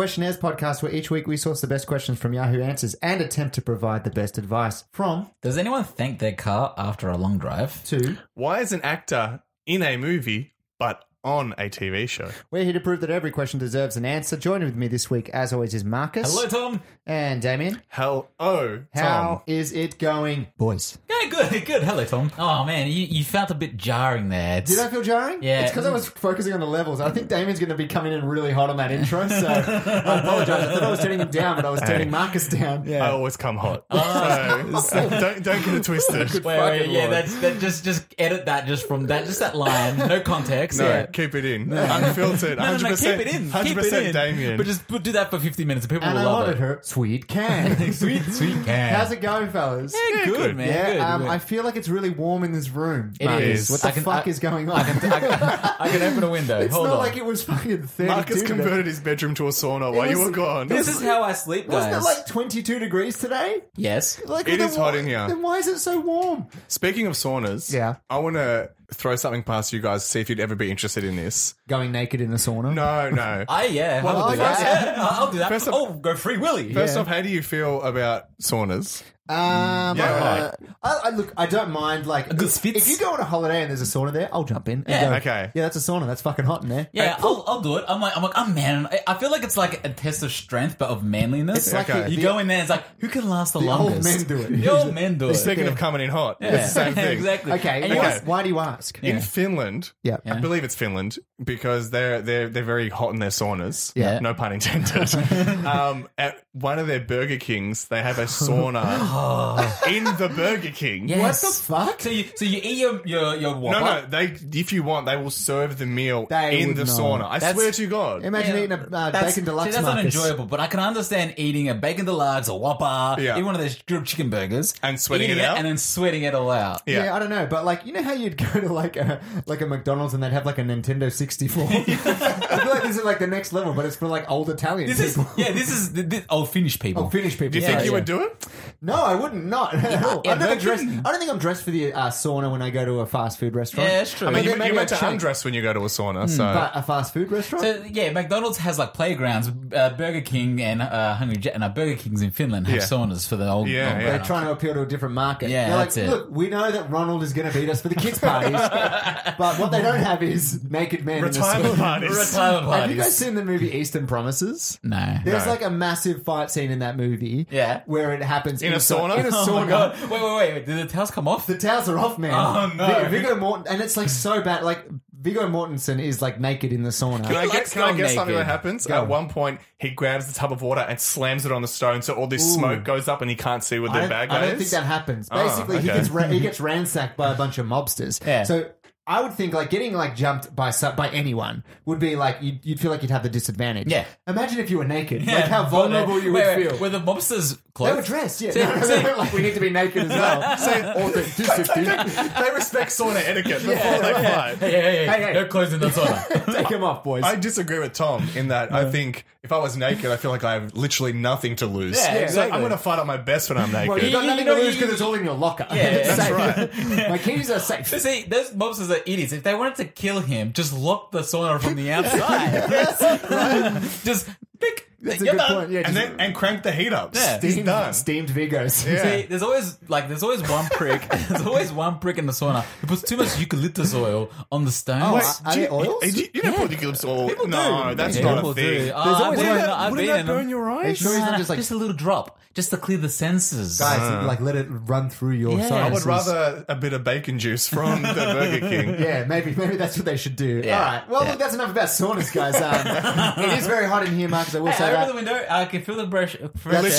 Questionnaires podcast, where each week we source the best questions from Yahoo Answers and attempt to provide the best advice from... Does anyone thank their car after a long drive? To... Why is an actor in a movie but on a TV show? We're here to prove that every question deserves an answer. Joining with me this week, as always, is Marcus. Hello, Tom. And Damien. Hello, Tom. How is it going, boys? Yeah, good. Hello, Tom. Oh, man, you felt a bit jarring there. Did I feel jarring? Yeah. It's because I was focusing on the levels. I think Damien's going to be coming in really hot on that intro, so I apologise. I thought I was turning him down, but I was turning Marcus down. I always come hot. So don't get it twisted. Wait, yeah, that just edit that just from that, just that line, no context. No, yeah. keep it in. Unfiltered. 100%, No, keep it in. 100% Damien. But just do that for 50 minutes and people And will I love wanted it. her sweet can. Sweet can. How's it going, fellas? Yeah, good, man. Yeah, Good. I feel like it's really warm in this room. It Marcus. is. What the fuck is going on? I can open a window. It's Hold not on. like it was fucking 32 Marcus today. converted his bedroom to a sauna while you was- were gone. This is how I sleep, guys. Wasn't it like 22 degrees today? Yes. Like, It then is hot why- in here. Then why is it so warm? Speaking of saunas, Yeah. I want to throw something past you guys, see if you'd ever be interested in this. Going naked in the sauna? No. I'll do that. yeah. I'll do that. First off- Go Free Willy. First off, how do you feel about saunas? Look, I don't mind, like, good spits. if you go on a holiday and there's a sauna there, I'll jump in. And Yeah. go, Okay. Yeah, that's a sauna. That's fucking hot in there. Yeah, I'll do it. I'm like, oh man, I feel like it's like a test of strength, but of manliness. It's like Okay. You go in there, it's like, who can last the the old longest? men do it. The old men do it. Speaking of coming in hot, Yeah. it's the same thing. exactly. Okay, And you you ask- why do you ask? In Finland, Yeah. I believe it's Finland because they're very hot in their saunas. Yeah. No pun intended. At one of their Burger Kings, they have a sauna in the Burger King. Yes. What the fuck? So you eat your Whopper. No, if you want, they will serve the meal They in would the not. sauna. I swear to God. Imagine Yeah, eating a that's- bacon deluxe, see, that's not Marcus. enjoyable, but I can understand eating a bacon deluxe, a Whopper, Yeah. even one of those grilled chicken burgers, And sweating eating it out? and then sweating it all out. Yeah. I don't know, but like, you know how you'd go to like a McDonald's and they'd have like a Nintendo 64? I feel like this is like the next level, but it's for like old Italian This is people. this is old Finnish people. Oh, Finnish people. Do you Yeah, think you yeah. would do it? No, I wouldn't. Not at all. yeah, I've never Burger dressed. King. I don't think I'm dressed for the sauna when I go to a fast food restaurant. Yeah, that's true. I mean, then you maybe meant I'd to check. undress when you go to a sauna, so... But a fast food restaurant? So yeah, McDonald's has like playgrounds. Burger King and Hungry Jet and Burger Kings in Finland have Yeah. saunas for the old. Yeah, old yeah. They're trying to appeal to a different market. Yeah, They're that's like, it. look, we know that Ronald is going to beat us for the kids' parties, but what they don't have is naked men Retirement in the parties. Retirement Have you parties. guys seen the movie Eastern Promises? No. There's No. like a massive fight scene in that movie Yeah. where it happens In a inside- sauna? In a Oh sauna. my god! Wait! Did the towels come off? The towels are off, man. Oh, no. Viggo Mortensen, and it's like so bad. Like Viggo Mortensen is like naked in the sauna. Can I likes guess going something naked. that happens? Go. At one point, he grabs the tub of water and slams it on the stone, so all this smoke goes up and he can't see what the bad guy I don't is. think that happens. Oh, Basically, okay. he gets ransacked by a bunch of mobsters. Yeah. So I would think like getting like jumped by anyone would be like you'd feel like you'd have the disadvantage. Yeah. Imagine if you were naked, like how vulnerable you would feel. Were the mobsters They clothes? were dressed, yeah. See- No, see- like we need to be naked as well. Authenticity. They respect sauna etiquette before they fight. Hey, no clothes in the sauna. Take them off, boys. I disagree with Tom in that I think if I was naked, I feel like I have literally nothing to lose. Yeah, So exactly. I'm going to fight at my best when I'm naked. well, you've got You nothing know, to lose you- because it's all in your locker. Yeah, It's that's safe. My keys are safe. But see, those mobsters are idiots. If they wanted to kill him, just lock the sauna from the outside. Just pick. That's a You're good done. point. Yeah, and crank the heat up. Yeah. He's done. Steamed Vigos. Yeah. See, there's always one prick. There's always one prick in the sauna who puts too much eucalyptus oil on the stones. Oh, are they oils? You don't put eucalyptus oil. People No, do. that's Yeah, not people a thing. do. always I've been one- in them. I've Wouldn't been that in them. burn your Are you eyes? sure he's not just like a little drop, just to clear the senses. guys, like let it run through your Yeah. I would sinuses. rather a bit of bacon juice from the Burger King. Yeah, maybe that's what they should do. Yeah. All right. Well, Yeah. look, that's enough about saunas, guys. It is very hot in here, Marcus. I will Hey, say I that. open the window. I can feel the fresh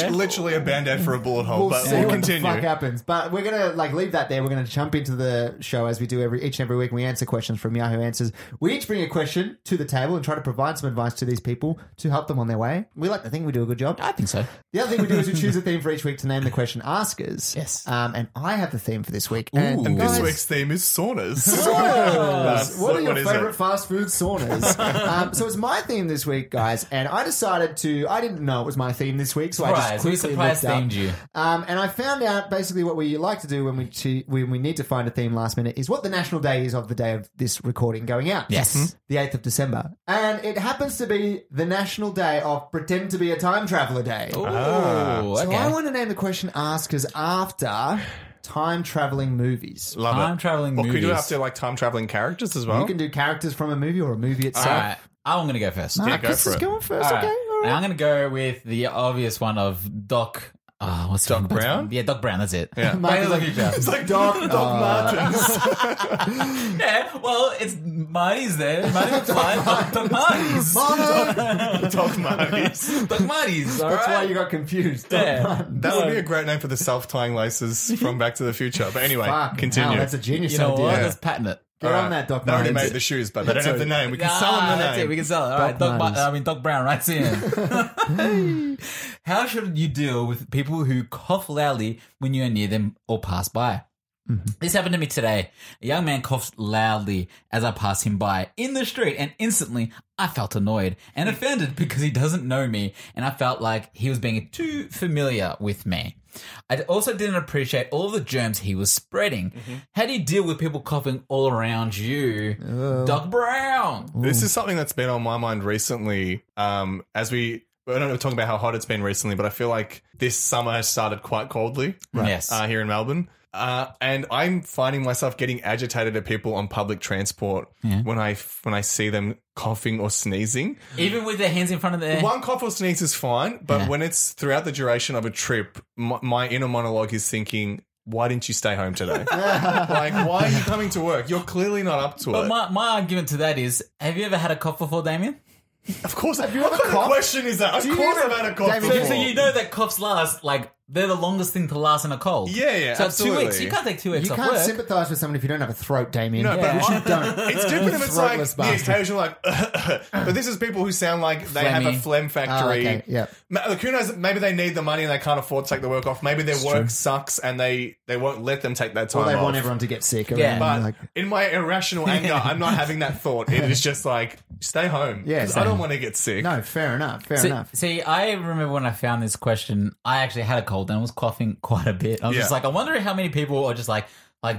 air. Literally a band-aid for a bullet hole, We'll but see we'll what continue. the fuck happens. But we're gonna leave that there. We're gonna jump into the show as we do each and every week. And we answer questions from Yahoo Answers. We each bring a question to the table and try to provide some advice to these people to help them on their way. We like to think we do a good job. I think so. The other thing we do is we choose a theme for each week to name the question askers. Yes. And I have the theme for this week. Ooh. And And this guys, week's theme is saunas. saunas. What are your is favorite it? fast food saunas? So it's my theme this week, guys, and I decided I didn't know it was my theme this week, so I Surprise. just We quickly surprise looked up. themed you. And I found out basically what we like to do when we need to find a theme last minute is what the national day is of the day of this recording going out. Yes. The 8th of December. And it happens to be the national day of Pretend to be a Time Traveller Day. Oh, So okay. I want to name the question askers after time traveling movies. Love it. Time traveling Well, movies. could we do after like time traveling characters as well? You can do characters from a movie or a movie itself. All right. I'm going to go first. go Marcus for is it. going first. All Okay. right. All right. And I'm going to go with the obvious one of Doc. What's his Doc name? Brown? Yeah, Doc Brown. That's it. Yeah. Back to the Future. It's like Doc Martens. Yeah, well, it's Martys there. Marty McFly. Doc Martys. Doc Martys. Doc Martys. All That's right. why you got confused. Yeah. That would be a great name for the self-tying laces from Back to the Future. But anyway, Fuck, continue. hell, that's a genius You know idea. what? Yeah. Let's patent it. Get All on right. that, Doc They already Martens. made the shoes, but they don't have the name. We can Ah, sell them the that's name. it. We can sell it. All right, Martys. Doc Brown writes in. How should you deal with people who cough loudly when you are near them or pass by? This happened to me today. A young man coughed loudly as I passed him by in the street, and instantly I felt annoyed and offended because he doesn't know me, and I felt like he was being too familiar with me. I also didn't appreciate all the germs he was spreading. How do you deal with people coughing all around you? Doc Brown. This is something that's been on my mind recently. As we're not talking about how hot it's been recently, but I feel like this summer has started quite coldly. Yes. Here in Melbourne. And I'm finding myself getting agitated at people on public transport when I see them coughing or sneezing. Even with their hands in front of their... One cough or sneeze is fine, but when it's throughout the duration of a trip, my inner monologue is thinking, why didn't you stay home today? Like, why are you coming to work? You're clearly not up to But it. my argument to that is, have you ever had a cough before, Damien? Of course. Have you what ever kind of coughed? question is that? Of Do you course ever- I've had a cough Damien, before. So you know that coughs last, like, they're the longest thing to last in a cold. Yeah, So absolutely. 2 weeks. You can't take 2 weeks You off can't work. sympathise with someone if you don't have a throat, Damien. No, but Which you don't. it's different if it's like Throatless the bastard. occasional like, but this is people who sound like they have a Phlegmy. phlegm factory. okay, yeah. Look, who knows? Maybe they need the money and they can't afford to take the work off. Maybe their work sucks and they won't let them take that time Or they off. want everyone to get sick. Yeah. around, But like, in my irrational anger, I'm not having that thought. It is just like, stay home. Yeah, 'Cause stay I don't home. want to get sick. no, fair enough. Fair See, enough. see, I remember when I found this question, I actually had a cold and I was coughing quite a bit. I was just Yeah. like, I wonder how many people are just like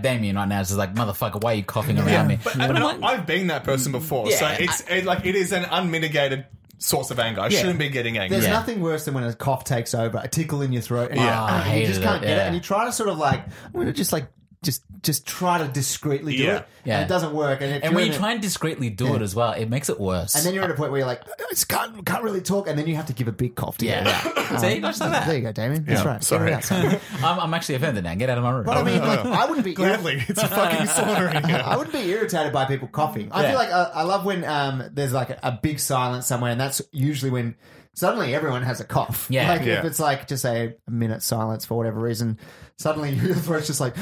Damien right now is just like, motherfucker, why are you coughing around me? But, I'm and like, I've been that person before. Yeah, So it is an unmitigated source of anger. I shouldn't be getting angry. There's Yeah. nothing worse than when a cough takes over, a tickle in your throat, and, Yeah. and I you just hated can't it, get yeah. it, and you try to sort of like, I'm going to just try to discreetly do Yeah. it, Yeah. and it doesn't work. And, if and you're when in you a- try and discreetly do it as well, it makes it worse. and then you're at a point where you're like, I just can't really talk, and then you have to give a big cough to yeah. get it out. See, just like There that. you go, Damien. That's Yeah, right. sorry. Get it out, son. I'm actually offended now. Get out of my room. But I mean, like, I wouldn't be Gladly, it's a fucking sauna in here. I wouldn't be irritated by people coughing. I Yeah. feel like I love when there's like a big silence somewhere, and that's usually when suddenly everyone has a cough. Yeah. Like Yeah. if it's like just say a minute silence for whatever reason, suddenly your throat's just like,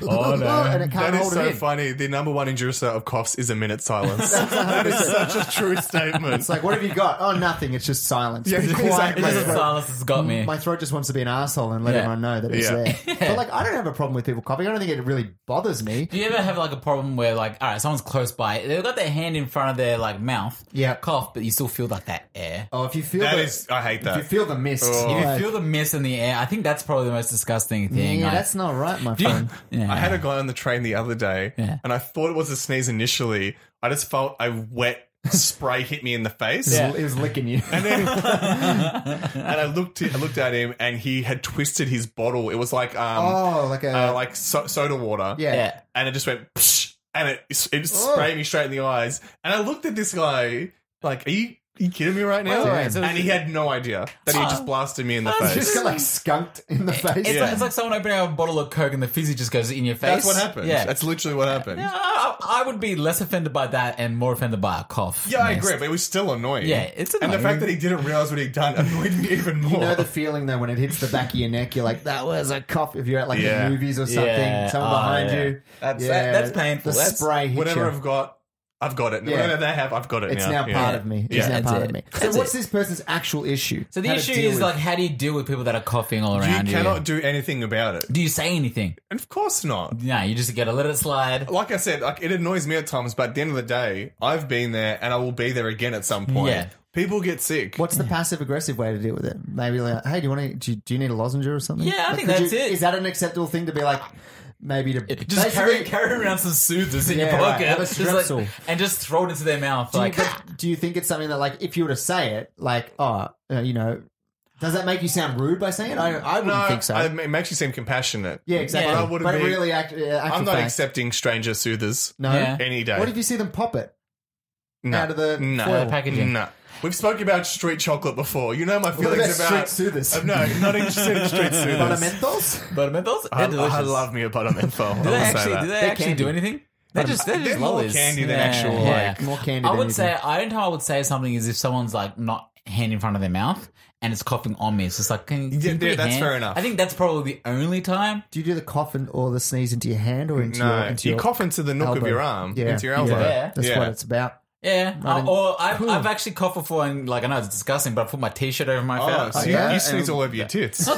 Oh, no. and it can't That is hold so it in. funny. The number one inducer of coughs is a minute silence. That is such a true statement. It's like, what have you got? Oh, nothing. It's just silence. Yeah, Be quiet. exactly. My It's just throat- silence has got me. My throat just wants to be an asshole and let Yeah. everyone know that it's Yeah. there. But like, I don't have a problem with people coughing. I don't think it really bothers me. Do you ever have like a problem where like, all right, someone's close by, they've got their hand in front of their like mouth, Yeah. cough, but you still feel like that air. Oh, if you feel That the, is, I hate if you that. feel the mist, Oh. If you like, feel the mist in the air, I think that's probably the most disgusting thing. yeah, Like, that's not right, my do you- friend. yeah. I had a guy on the train the other day, Yeah. and I thought it was a sneeze initially. I just felt a wet spray hit me in the face. Yeah. He was licking you. And then, and I looked at him, and he had twisted his bottle. It was like Oh, like a soda water. yeah. yeah. And it just went, psh, and it sprayed me straight in the eyes. And I looked at this guy like, are you kidding me right now? Wait, wait, so and he had no idea that he just blasted me in the He face. just got like skunked in the face. It's like someone opening up a bottle of Coke and the fizzy just goes in your face. That's what happened. Yeah. That's literally what happened. Yeah, I would be less offended by that and more offended by a cough. Yeah, I mist. agree, but it was still annoying. Yeah, it's And the annoying. fact that he didn't realize what he'd done annoyed me even more. You know the feeling though when it hits the back of your neck, you're like, that was a cough. If you're at like Yeah. the movies or something, Yeah. someone Oh, behind yeah. you. That's painful. The That's- spray hits Whatever you. I've got it. Yeah. Whatever they have, I've got it It's now. now part of me. It's now that's part it. of me. So That's what's it. this person's actual issue? So the How to issue deal is with- like, how do you deal with people that are coughing all You around you? cannot do anything about it. Do you say anything? And of course not. No, you just gotta let it slide. Like I said, like it annoys me at times, but at the end of the day, I've been there and I will be there again at some point. Yeah. People get sick. What's the passive aggressive way to deal with it? Maybe like, hey, do you need a lozenge or something? Yeah, I Like, think could that's it. Is that an acceptable thing to be like? Maybe to Just carry around some soothers in your Yeah, pocket, right. Have a just like, strepsil. and just throw it into their mouth. Do you think it's something that, like, if you were to say it, like, does that make you sound rude by saying it? I wouldn't think so. It makes you seem compassionate. Yeah, exactly. Yeah. But I wouldn't But be- really, I'm not accepting stranger soothers No. Yeah. any day. What if you see them pop it No. out of the No. foil? packaging. No. We've spoken about street chocolate before. You know my What feelings about about... street soothers? No, not interested in street soothers. Buttermentals? But menthols, I, they're delicious. I love me a butter menthol. Do they actually They're do candy. anything? They're just They're more lollies. candy than actual, like, More candy I than would anything. say, I don't know how I would say something is if someone's like not hand in front of their mouth and it's coughing on me. It's just like, can you put your that's hand? fair enough. I think that's probably the only time. Do you do the cough or the sneeze into your hand or into No, into you your cough into the nook elbow? of your arm, Yeah. into your elbow. Yeah. That's Yeah. what it's about. Yeah, Right in- or I've, Cool. I've actually coughed before, and like I know it's disgusting, but I put my t-shirt over my Oh, face. so yeah? you sneeze all over your tits. No,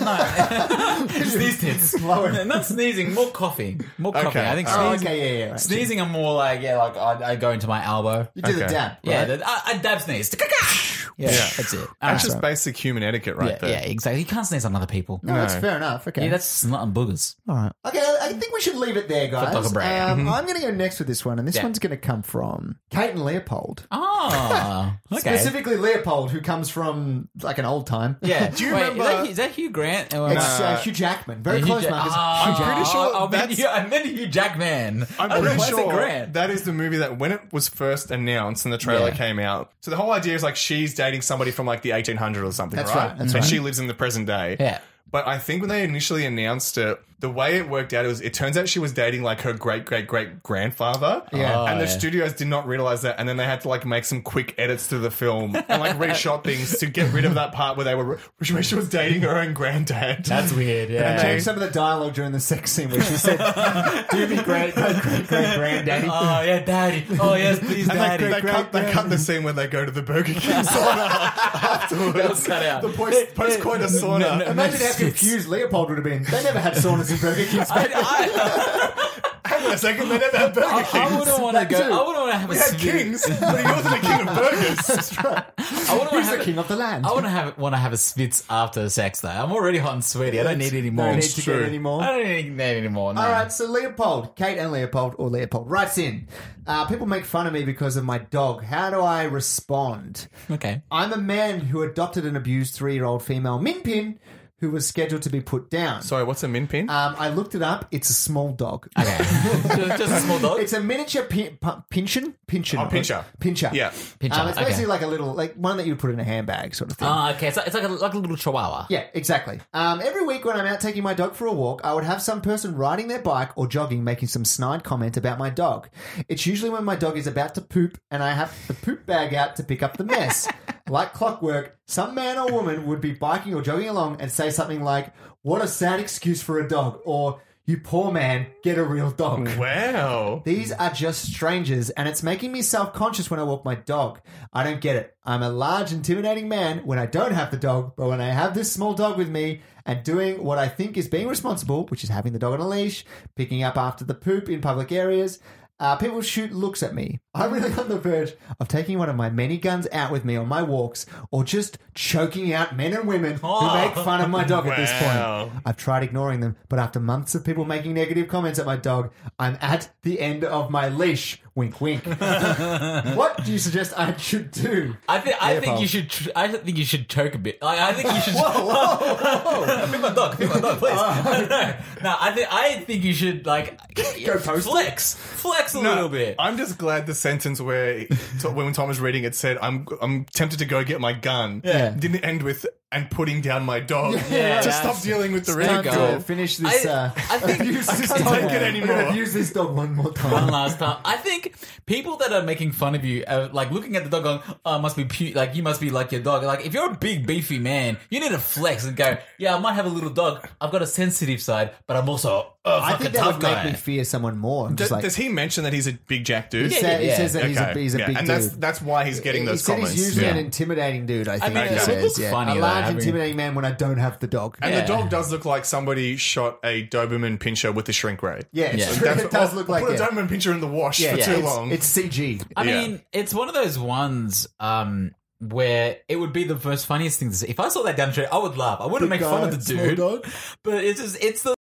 sneeze tits. Lower. Not sneezing, more coughing. More coughing. Okay. I think Oh, sneezing. okay, yeah. Right. Sneezing, I'm more like I go into my elbow. You do the Okay. dab. Yeah, right? I dab sneeze. Yeah, that's it. That's just basic human etiquette right yeah, there. yeah, exactly. You can't sneeze on other people. No, that's fair enough. Okay. Yeah, that's snot and boogers. all right. Okay, I think we should leave it there, guys. like a brand. I'm going to go next with this one, and this Yeah. one's going to come from Kate and Leopold. Oh, okay. Specifically Leopold, who comes from like an old time. Yeah. Do you Wait, remember- Is that Hugh Grant? Or, It's Hugh Jackman. Very Hugh close, Jack- Marcus. Oh, Hugh Jackman. pretty sure I meant Hugh Jackman. I'm I don't know pretty why I said sure Grant. that is the movie that when it was first announced and the trailer Yeah. came out. So the whole idea is like she's dating somebody from like the 1800s or something, That's right? right, that's and right. she lives in the present day. Yeah. But I think when they initially announced it, the way it worked out it turns out she was dating like her great great great grandfather. Yeah. And the yeah. studios did not realize that, and then they had to like make some quick edits to the film and like reshot things to get rid of that part where where she was dating her own granddad. That's weird. And Yeah. change some of the dialogue during the sex scene where she said, "Do me great granddaddy." Oh yeah, daddy. Oh yes, please, And daddy. they cut the scene when they go to the Burger King sauna afterwards. That was cut out. The post-coitus sauna. No, no. Imagine how confused Leopold would have been. They never had saunas in Burger King. Hang on a second, they never had Burger Kings. I wouldn't want to That go. too. I wouldn't want to have We a had sweet- kings, but he wasn't a king of burgers. I wouldn't He's want the to king of the land. I wouldn't want to have a spitz after sex though. I'm already hot and sweaty. I don't need any more. No need It's to true. get any more. I don't need any more. No. All right, so Leopold, Kate and Leopold, or Leopold, writes in. People make fun of me because of my dog. How do I respond? Okay. I'm a man who adopted an abused 3-year-old female Minpin who was scheduled to be put down. Sorry, what's a min pin? I looked it up. It's a small dog. Okay. just a small dog. It's a miniature pinscher. Oh, pincher. Pincher. Yeah. Pincher, It's okay. basically like a little, like one that you would put in a handbag sort of thing. Oh, okay. It's like a little chihuahua. Yeah, exactly. Every week when I'm out taking my dog for a walk, I would have some person riding their bike or jogging making some snide comment about my dog. It's usually when my dog is about to poop and I have the poop bag out to pick up the mess. Like clockwork, some man or woman would be biking or jogging along and say something like, "What a sad excuse for a dog," or "You poor man, get a real dog." Wow. These are just strangers, and it's making me self-conscious when I walk my dog. I don't get it. I'm a large, intimidating man when I don't have the dog, but when I have this small dog with me and doing what I think is being responsible, which is having the dog on a leash, picking up after the poop in public areas, people shoot looks at me. I'm really on the verge of taking one of my many guns out with me on my walks or just choking out men and women who make fun of my dog at this Wow. point. I've tried ignoring them, but after months of people making negative comments at my dog, I'm at the end of my leash. Wink, wink. What do you suggest I should do? I think Leopold. you should. I think you should choke a bit. Like, I think you should. Pick my dog, please. No, I think you should like Go post it? flex a little bit. I'm just glad the sentence where when Tom was reading it said, I'm tempted to go get my gun. Yeah. Didn't end with, and putting down my dog. Yeah, Just that's- stop dealing with the Time ridicule. to finish this. I think- abuse this can't dog. take it anymore. I'm gonna abuse this dog one more time. One last time. I think people that are making fun of you, like looking at the dog going, "Oh, must be like you must be like your dog." Like if you're a big beefy man, you need to flex and go, "Yeah, I might have a little dog. I've got a sensitive side, but I'm also a I fucking think that tough would guy." make me fear someone more. I'm just like, Does he mention that he's a big jack dude? he Yeah, says that he's a big and dude. that's why he's getting those he said comments. he's usually Yeah. an intimidating dude, I think mean, he it would says. look Yeah. funny, A though, large, having- intimidating man when I don't have the dog. And Yeah. the dog does look like somebody shot a Doberman pinscher with the shrink ray. Yeah, it's Yeah. true. It does look like put a it. Doberman pinscher in the wash Yeah, for too it's- long. It's CG. I Yeah. mean, it's one of those ones. where it would be the most funniest thing to see. If I saw that down the street, I would laugh. I wouldn't Big make fun guy, of the small dude. dog. But it's the